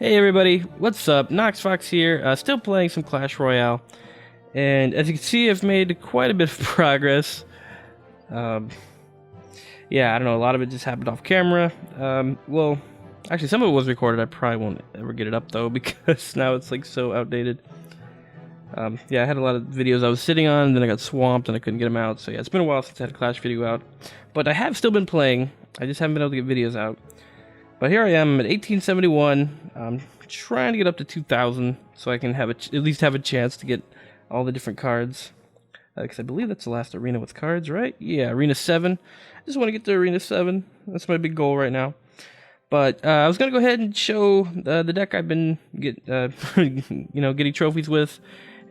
Hey everybody, what's up? Noxfox here, still playing some Clash Royale, and as you can see I've made quite a bit of progress. Yeah, I don't know, a lot of it just happened off camera. Well, actually some of it was recorded. I probably won't ever get it up though because now it's like so outdated. Yeah, I had a lot of videos I was sitting on, and then I got swamped and I couldn't get them out, so yeah, it's been a while since I had a Clash video out. But I have still been playing, I just haven't been able to get videos out. But here I am at 1871. I'm trying to get up to 2,000 so I can have at least have a chance to get all the different cards. Because I believe that's the last arena with cards, right? Yeah, Arena 7. I just want to get to Arena 7. That's my big goal right now. But I was going to go ahead and show the deck I've been getting trophies with,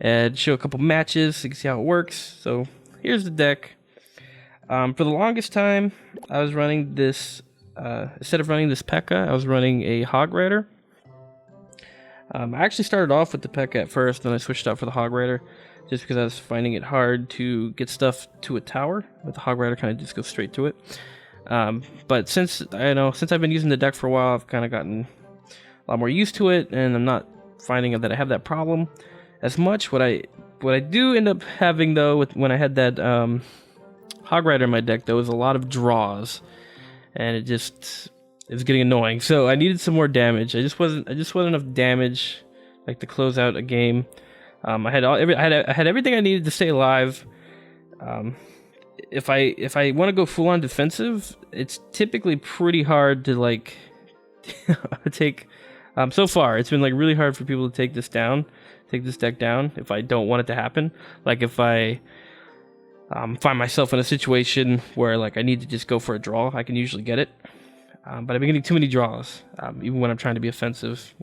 and show a couple matches so you can see how it works. So here's the deck. For the longest time, I was running this. Instead of running this Pekka, I was running a Hog Rider. I actually started off with the Pekka at first, then I switched out for the Hog Rider, just because I was finding it hard to get stuff to a tower. With the Hog Rider, kind of just goes straight to it. But since I've been using the deck for a while, I've kind of gotten a lot more used to it, and I'm not finding that I have that problem as much. What I do end up having though, when I had that Hog Rider in my deck, there was a lot of draws. And it was getting annoying. So I needed some more damage. I just wasn't enough damage, like to close out a game. I had everything I needed to stay alive. If I want to go full on defensive, it's typically pretty hard to like take. So far, it's been like really hard for people to take this deck down. If I don't want it to happen, like if I find myself in a situation where like I need to just go for a draw, I can usually get it. But I've been getting too many draws, even when I'm trying to be offensive.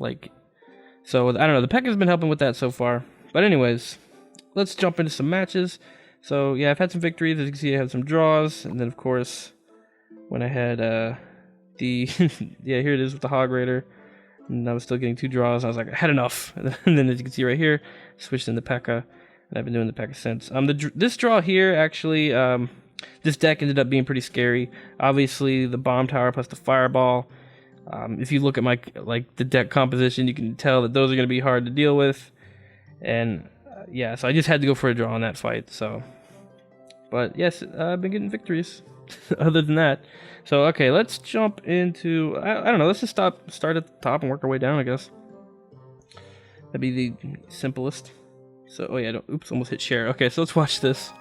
So I don't know. The Pekka's been helping with that so far. But anyways, let's jump into some matches. So yeah, I've had some victories. As you can see, I had some draws, and then of course, when I had the yeah, here it is with the Hog Raider, and I was still getting 2 draws. I was like, I had enough. And then as you can see right here, switched into Pekka. And I've been doing the Pekka since. This draw here, actually, this deck ended up being pretty scary. Obviously, the bomb tower plus the fireball. If you look at the deck composition, you can tell that those are going to be hard to deal with. And yeah, so I just had to go for a draw on that fight. So, but yes, I've been getting victories. Other than that, so okay, let's jump into. I don't know. Let's just start at the top and work our way down. I guess that'd be the simplest. So, oh yeah, oops, almost hit share. Okay, so let's watch this.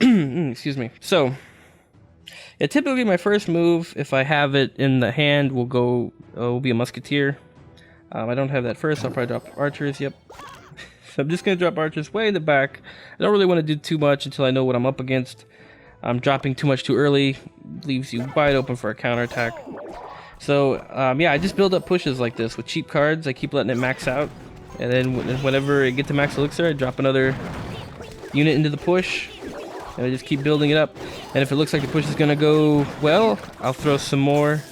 Excuse me. So, yeah, typically my first move, if I have it in the hand, will be a musketeer. I don't have that first, so I'll probably drop archers, yep. So I'm just going to drop archers way in the back. I don't really want to do too much until I know what I'm up against. Dropping too much too early leaves you wide open for a counterattack. So, yeah, I just build up pushes like this with cheap cards. I keep letting it max out. And then whenever I get to max elixir, I drop another unit into the push. And I just keep building it up. And if it looks like the push is going to go well, I'll throw some more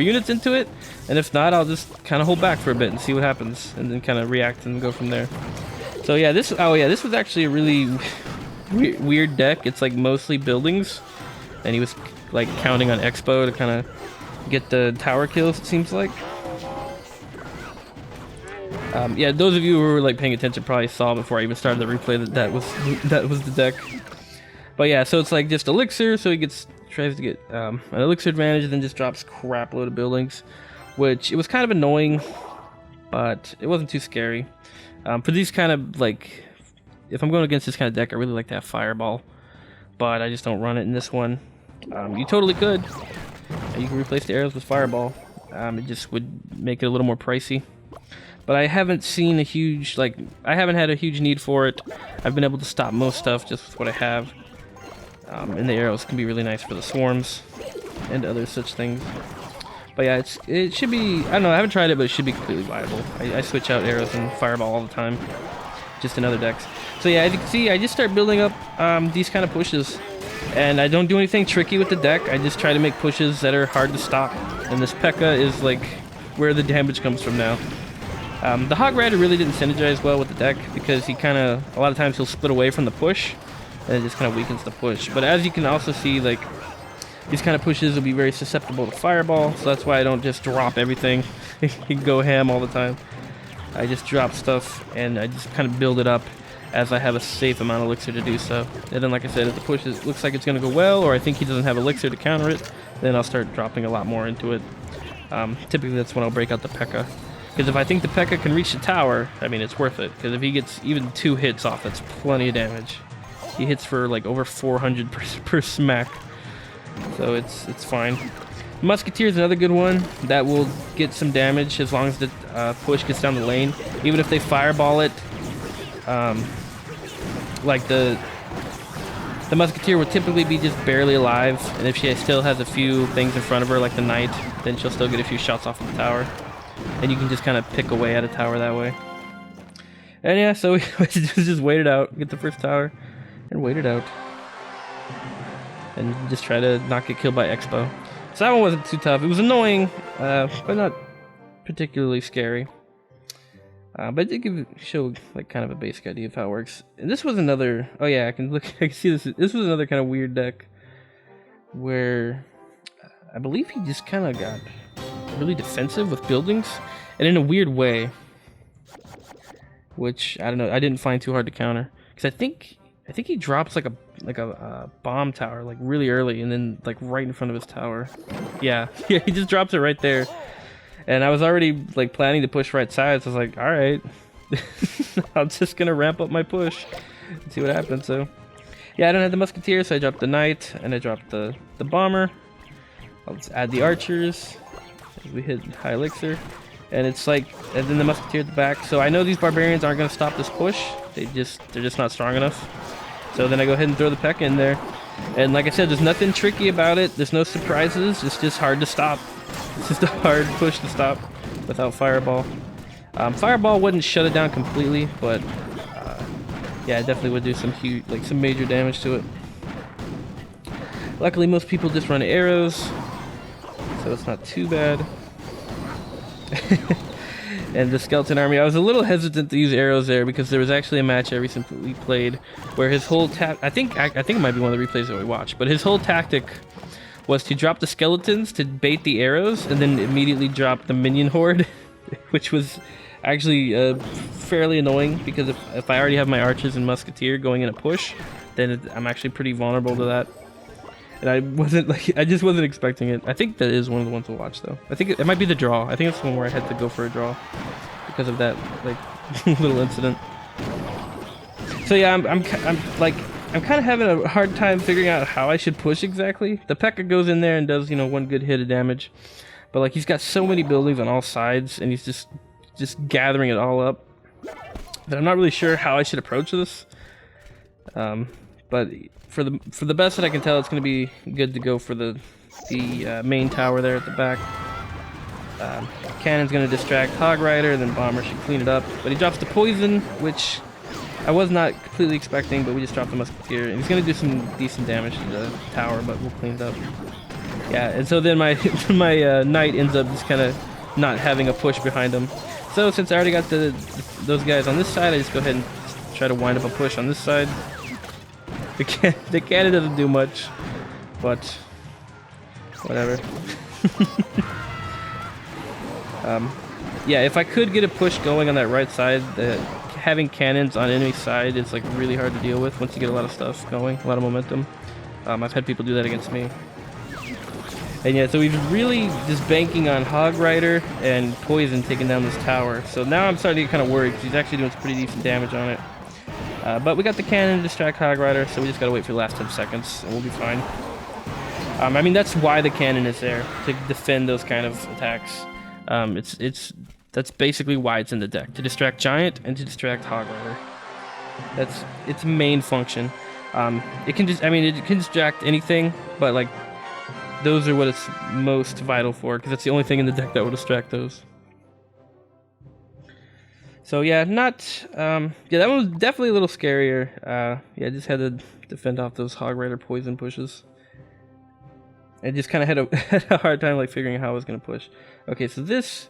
units into it. And if not, I'll just kind of hold back for a bit and see what happens. And then kind of react and go from there. So, yeah, this was actually a really weird deck. It's like mostly buildings. And he was like counting on Expo to kind of get the tower kills, it seems like. Yeah, those of you who were like paying attention probably saw before I even started the replay that was the deck. But yeah, so it's like just elixir, so he tries to get an elixir advantage, and then just drops crap load of buildings, which it was kind of annoying, but it wasn't too scary. For these kind of like, if I'm going against this kind of deck, I really like to have fireball, but I just don't run it in this one. You totally could. You can replace the arrows with fireball. It just would make it a little more pricey. But I haven't seen I haven't had a huge need for it. I've been able to stop most stuff just with what I have. And the arrows can be really nice for the swarms and other such things. But yeah, it should be, I don't know, I haven't tried it, but it should be completely viable. I switch out arrows and fireball all the time, just in other decks. So yeah, as you can see, I just start building up these kind of pushes. And I don't do anything tricky with the deck. I just try to make pushes that are hard to stop. And this Pekka is like where the damage comes from now. The Hog Rider really didn't synergize well with the deck because he a lot of times he'll split away from the push. and it just kind of weakens the push. But as you can also see, like, these kind of pushes will be very susceptible to fireball, so that's why I don't just drop everything and go ham all the time. I just drop stuff and I just kind of build it up as I have a safe amount of elixir to do so. And then, like I said, if the push looks like it's going to go well, or I think he doesn't have elixir to counter it, then I'll start dropping a lot more into it. Typically that's when I'll break out the Pekka. Because if I think the Pekka can reach the tower, I mean, it's worth it. Because if he gets even 2 hits off, that's plenty of damage. He hits for like over 400 per smack. So it's fine. Musketeer is another good one that will get some damage as long as the push gets down the lane. Even if they fireball it, like the Musketeer will typically be just barely alive, and if she still has a few things in front of her, like the Knight, then she'll still get a few shots off of the tower. And you can just kind of pick away at a tower that way. And yeah, so we just wait it out, get the first tower, and wait it out. And just try to not get killed by Expo. So that one wasn't too tough. It was annoying, but not particularly scary. But it did show like kind of a basic idea of how it works. And this was another. Oh yeah, I can see this. This was another kind of weird deck where I believe he just kind of got really defensive with buildings, and in a weird way, which I don't know. I didn't find too hard to counter because I think he drops like a bomb tower like really early, and then like right in front of his tower. Yeah, he just drops it right there. And I was already like planning to push right side, so I was like, all right, I'm just gonna ramp up my push and see what happens. So yeah, I don't have the Musketeer, so I dropped the Knight and I dropped the Bomber. I'll just add the archers. We hit high elixir, and it's like, and then the Musketeer at the back. So I know these barbarians aren't gonna stop this push. They're just not strong enough. So then I go ahead and throw the Pekka in there, and like I said, there's nothing tricky about it. There's no surprises. It's just hard to stop. It's just a hard push to stop without Fireball. Fireball wouldn't shut it down completely, but yeah, it definitely would do some huge, like some major damage to it. Luckily, most people just run arrows, so it's not too bad. And the Skeleton Army, I was a little hesitant to use arrows there because there was actually a match I recently played where his whole I think it might be one of the replays that we watched, but his whole tactic was to drop the skeletons to bait the arrows and then immediately drop the minion horde, which was actually fairly annoying because if I already have my archers and musketeer going in a push, then I'm actually pretty vulnerable to that. And I just wasn't expecting it. I think that is one of the ones we'll watch though. I think it might be the draw. I think it's the one where I had to go for a draw because of that like little incident. So yeah, I'm kind of having a hard time figuring out how I should push exactly. The Pekka goes in there and does, you know, one good hit of damage, but like he's got so many buildings on all sides and he's just gathering it all up that I'm not really sure how I should approach this. But for the best that I can tell, it's going to be good to go for the main tower there at the back. Cannon's going to distract Hog Rider, then Bomber should clean it up. But he drops the poison, which I was not completely expecting, but we just dropped the Musketeer. And he's going to do some decent damage to the tower, but we'll clean it up. Yeah, and so then my Knight ends up just kind of not having a push behind him. So since I already got those guys on this side, I just go ahead and try to wind up a push on this side. The cannon doesn't do much, but whatever. Yeah, if I could get a push going on that right side, having cannons on enemy side is like really hard to deal with once you get a lot of stuff going, a lot of momentum. I've had people do that against me. And yeah, so we've really just banking on Hog Rider and Poison taking down this tower. So now I'm starting to get kind of worried because he's actually doing some pretty decent damage on it. But we got the cannon to distract Hog Rider, so we just gotta wait for the last 10 seconds and we'll be fine. I mean, that's why the cannon is there, to defend those kind of attacks. That's basically why it's in the deck, to distract Giant and to distract Hog Rider. That's its main function. It can distract anything, but like those are what it's most vital for, because that's the only thing in the deck that will distract those. So yeah, yeah, that one was definitely a little scarier. Yeah, I just had to defend off those Hog Rider poison pushes. I just kind of had a hard time like figuring out how I was gonna push. Okay, so this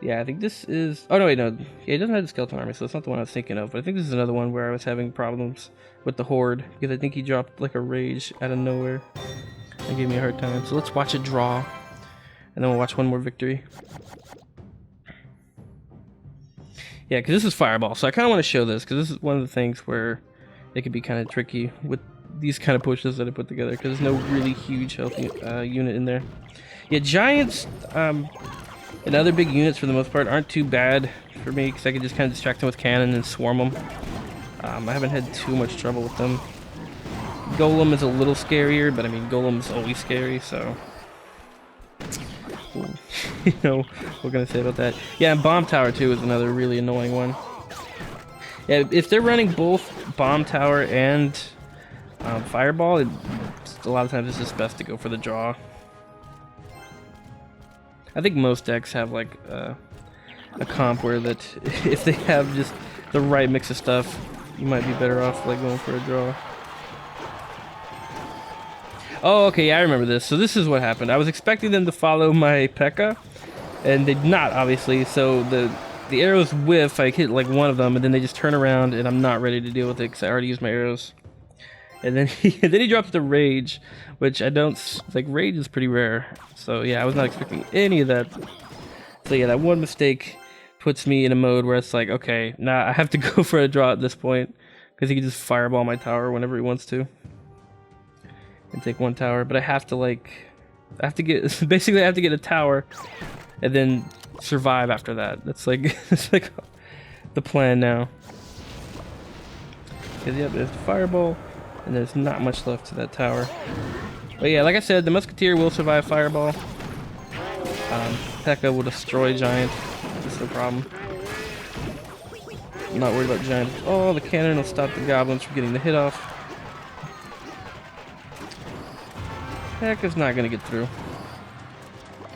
Yeah, I think this is... Oh, no, wait, no. Yeah, it doesn't have the skeleton army, so it's not the one I was thinking of. But I think this is another one where I was having problems with the horde. Because I think he dropped, like, a rage out of nowhere. And gave me a hard time. So let's watch it draw. And then we'll watch one more victory. Yeah, because this is Fireball. So I kind of want to show this. Because this is one of the things where it could be kind of tricky with these kind of pushes that I put together. Because there's no really huge healthy unit in there. Yeah, Giants... and other big units, for the most part, aren't too bad for me, because I can just kind of distract them with cannon and swarm them. I haven't had too much trouble with them. Golem is a little scarier, but I mean, Golem's always scary, so... you know, what can I say about that? Yeah, and Bomb Tower, too, is another really annoying one. Yeah, if they're running both Bomb Tower and Fireball, a lot of times it's just best to go for the draw. I think most decks have like a comp where that if they have just the right mix of stuff, you might be better off like going for a draw. Oh, okay, yeah, I remember this. So this is what happened. I was expecting them to follow my Pekka, and they did not, obviously. So the arrows whiff. I hit like one of them, and then they just turn around, and I'm not ready to deal with it because I already used my arrows. And then he drops the rage, which I don't like. Rage is pretty rare, so yeah, I was not expecting any of that. So yeah, that one mistake puts me in a mode where it's like, okay, nah, I have to go for a draw at this point because he can just fireball my tower whenever he wants to and take one tower. But I have to get basically I have to get a tower and then survive after that. That's like it's like the plan now. Because yeah, there's the fireball. And there's not much left to that tower. But yeah, like I said, the Musketeer will survive Fireball. Pekka will destroy Giant. That's no problem. I'm not worried about Giant. Oh, the cannon will stop the goblins from getting the hit off. Pekka's not going to get through.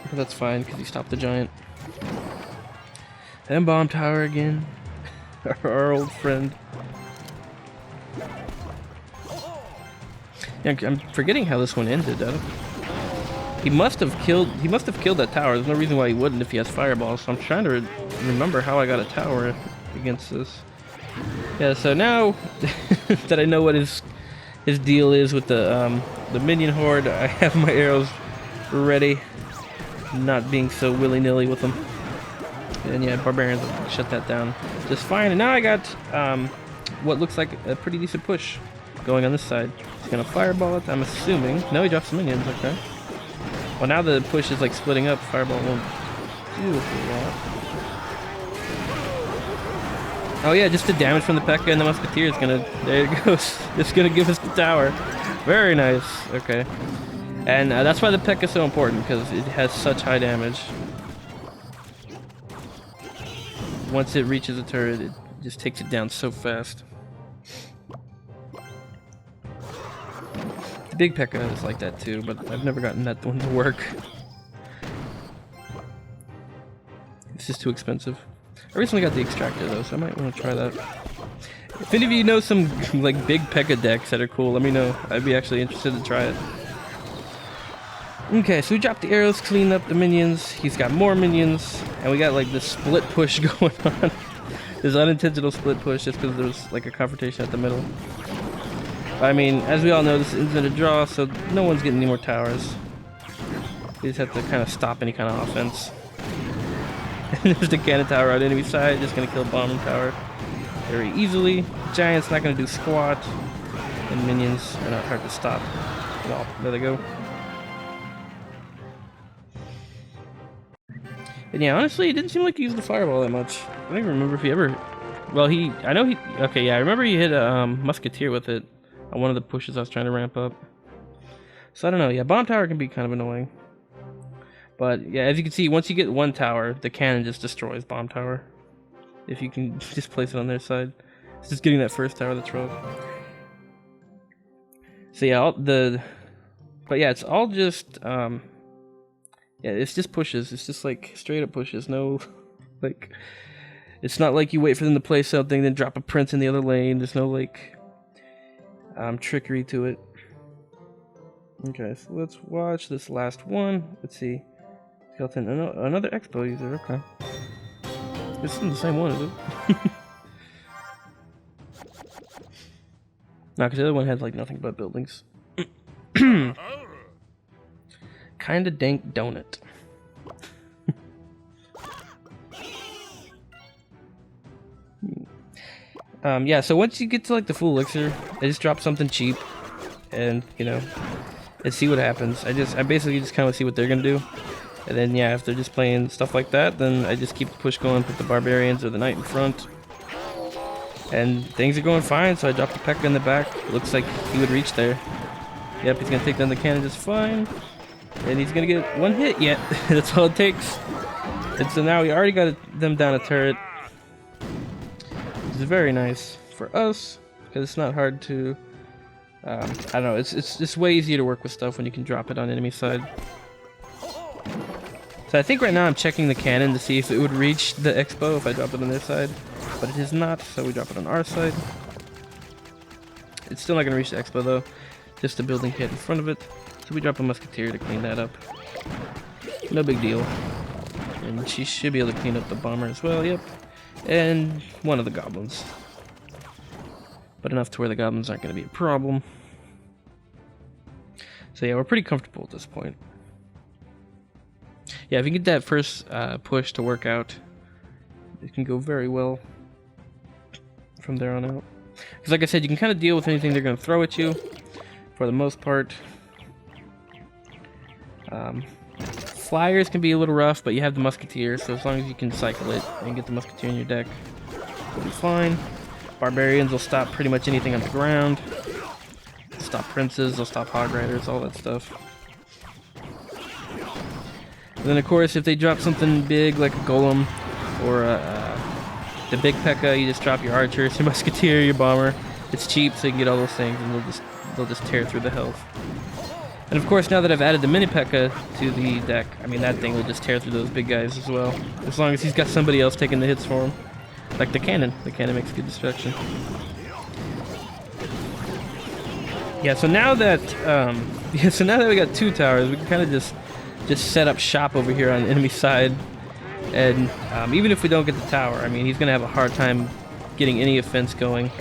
But that's fine, because he stopped the Giant. And Bomb Tower again. Our old friend. Yeah, I'm forgetting how this one ended. He must have killed that tower. There's no reason why he wouldn't if he has Fireball. So I'm trying to remember how I got a tower against this. Yeah. So now that I know what his deal is with the minion horde, I have my arrows ready, not being so willy-nilly with them. And yeah, barbarians will shut that down just fine. And now I got what looks like a pretty decent push going on this side. He's gonna fireball it, I'm assuming. No, he drops some minions, okay. Well, now the push is like splitting up. Fireball won't do a whole lot. Oh yeah, just the damage from the Pekka and the Musketeer is gonna... There it goes. It's gonna give us the tower. Very nice. Okay. And that's why the Pekka is so important, because it has such high damage. Once it reaches a turret, it just takes it down so fast. The big Pekka is like that too, but I've never gotten that one to work. It's just too expensive. I recently got the extractor though, so I might want to try that. If any of you know some like big Pekka decks that are cool, let me know. I'd be actually interested to try it. Okay, so we dropped the arrows, cleaned up the minions. He's got more minions, and we got like this split push going on. This unintentional split push just because there was like a confrontation at the middle. I mean, as we all know, this ends in a draw, so no one's getting any more towers. We just have to kind of stop any kind of offense. And there's the cannon tower on enemy side, just gonna kill bomb tower very easily. Giant's not gonna do squat, and minions are not hard to stop at all. There they go. And yeah, honestly, it didn't seem like he used the fireball that much. I don't even remember if he ever... Well, I know he... Okay, yeah, I remember he hit a Musketeer with it on one of the pushes I was trying to ramp up. So I don't know, yeah, bomb tower can be kind of annoying. But yeah, as you can see, once you get one tower, the cannon just destroys bomb tower. If you can just place it on their side. It's just getting that first tower that's rough. So yeah, but yeah, it's all just... Yeah, it's just pushes. It's just like straight up pushes. No, like, it's not like you wait for them to play something, then drop a prince in the other lane. There's no like trickery to it. Okay, so let's watch this last one. Let's see. Skeleton, another expo user. Okay. This isn't the same one, is it? No, because the other one had like nothing but buildings. Kinda dank donut. Yeah, so once you get to like the full elixir, I just drop something cheap, and you know, and see what happens. I basically just kind of see what they're gonna do, and then yeah, if they're just playing stuff like that, then I just keep the push going, put the barbarians or the knight in front, and things are going fine. So I drop the Pekka in the back. Looks like he would reach there. Yep, he's gonna take down the cannon just fine, and he's gonna get one hit. Yet that's all it takes. And so now we already got them down a turret. It's very nice for us because it's not hard to. I don't know. It's way easier to work with stuff when you can drop it on enemy side. So I think right now I'm checking the cannon to see if it would reach the Expo if I drop it on their side, but it is not. So we drop it on our side. It's still not gonna reach the Expo though. Just a building hit in front of it. So we drop a musketeer to clean that up. No big deal. And she should be able to clean up the bomber as well. Yep. And one of the goblins. But enough to where the goblins aren't going to be a problem. So yeah, we're pretty comfortable at this point. Yeah, if you get that first push to work out, it can go very well from there on out. Because like I said, you can kind of deal with anything they're going to throw at you, for the most part. Flyers can be a little rough, but you have the musketeer, so as long as you can cycle it and get the musketeer in your deck, it'll be fine. Barbarians will stop pretty much anything on the ground. They'll stop princes, they'll stop hog riders, all that stuff. And then of course, if they drop something big like a golem or the big Pekka, you just drop your archers, your musketeer, your bomber. It's cheap, so you can get all those things, and they'll just tear through the health. And of course, now that I've added the mini Pekka to the deck, I mean, that thing will just tear through those big guys as well. As long as he's got somebody else taking the hits for him. Like the cannon. The cannon makes good destruction. Yeah, so now that we got two towers, we can kind of just set up shop over here on the enemy side. And even if we don't get the tower, I mean, he's going to have a hard time getting any offense going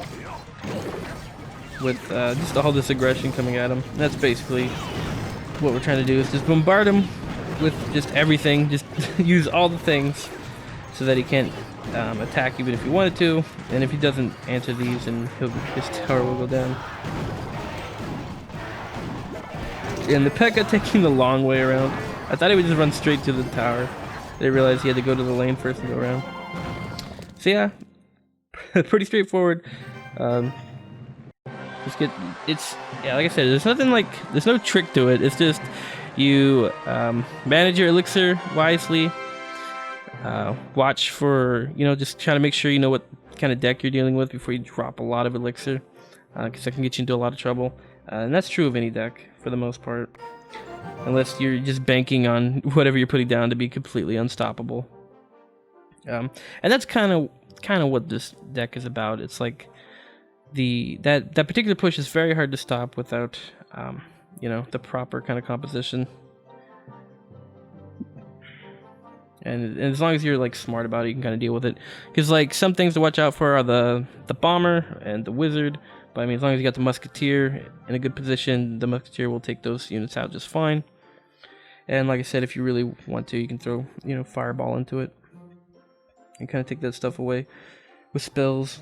with just all this aggression coming at him. And that's basically what we're trying to do, is just bombard him with just everything. Just use all the things so that he can't attack even if he wanted to. And if he doesn't answer these, then his tower will go down. And the Pekka taking the long way around. I thought he would just run straight to the tower. They realized he had to go to the lane first and go around. So yeah, pretty straightforward. Yeah, like I said, there's no trick to it. It's just you manage your elixir wisely. Watch for, just try to make sure you know what kind of deck you're dealing with before you drop a lot of elixir, because that can get you into a lot of trouble. And that's true of any deck for the most part, unless you're just banking on whatever you're putting down to be completely unstoppable. And that's kind of what this deck is about. It's like that particular push is very hard to stop without the proper kind of composition. And as long as you're like smart about it, you can kind of deal with it. Because like some things to watch out for are the bomber and the wizard. But I mean, as long as you got the musketeer in a good position, the musketeer will take those units out just fine. And like I said, if you really want to, you can throw fireball into it and kind of take that stuff away with spells,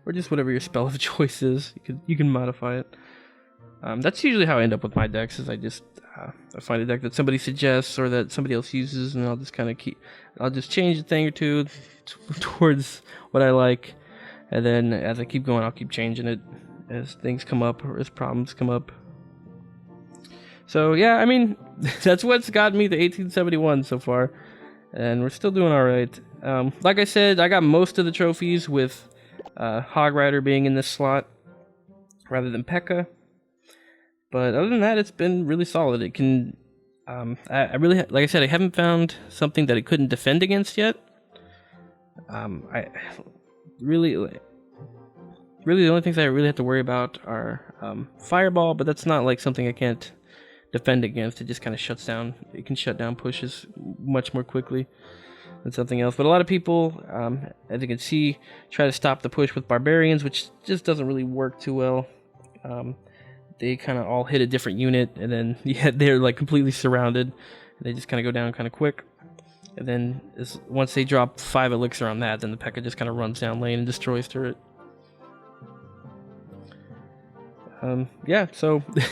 or just whatever your spell of choice is. You can modify it. That's usually how I end up with my decks. Is I find a deck that somebody suggests or that somebody else uses, and I'll just change a thing or two towards what I like, and then as I keep going, I'll keep changing it as things come up or as problems come up. So yeah, I mean, that's what's got me to 1871 so far, and we're still doing all right. Like I said, I got most of the trophies with Hog Rider being in this slot rather than Pekka. But other than that, it's been really solid. It can, I really, like I said, I haven't found something that it couldn't defend against yet. I really the only things I really have to worry about are Fireball, but that's not like something I can't defend against. It just kind of shuts down. It can shut down pushes much more quickly. than something else. But a lot of people, as you can see, try to stop the push with barbarians, which just doesn't really work too well. They kind of all hit a different unit, and then they're like completely surrounded. And they just kind of go down kind of quick. And then once they drop 5 elixir on that, then the Pekka just kind of runs down lane and destroys turret. Yeah, so I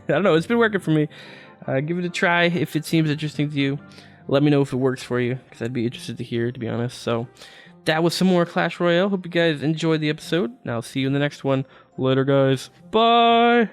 don't know. It's been working for me. Give it a try if it seems interesting to you. Let me know if it works for you, because I'd be interested to hear, to be honest. So that was some more Clash Royale. Hope you guys enjoyed the episode. And I'll see you in the next one. Later, guys. Bye!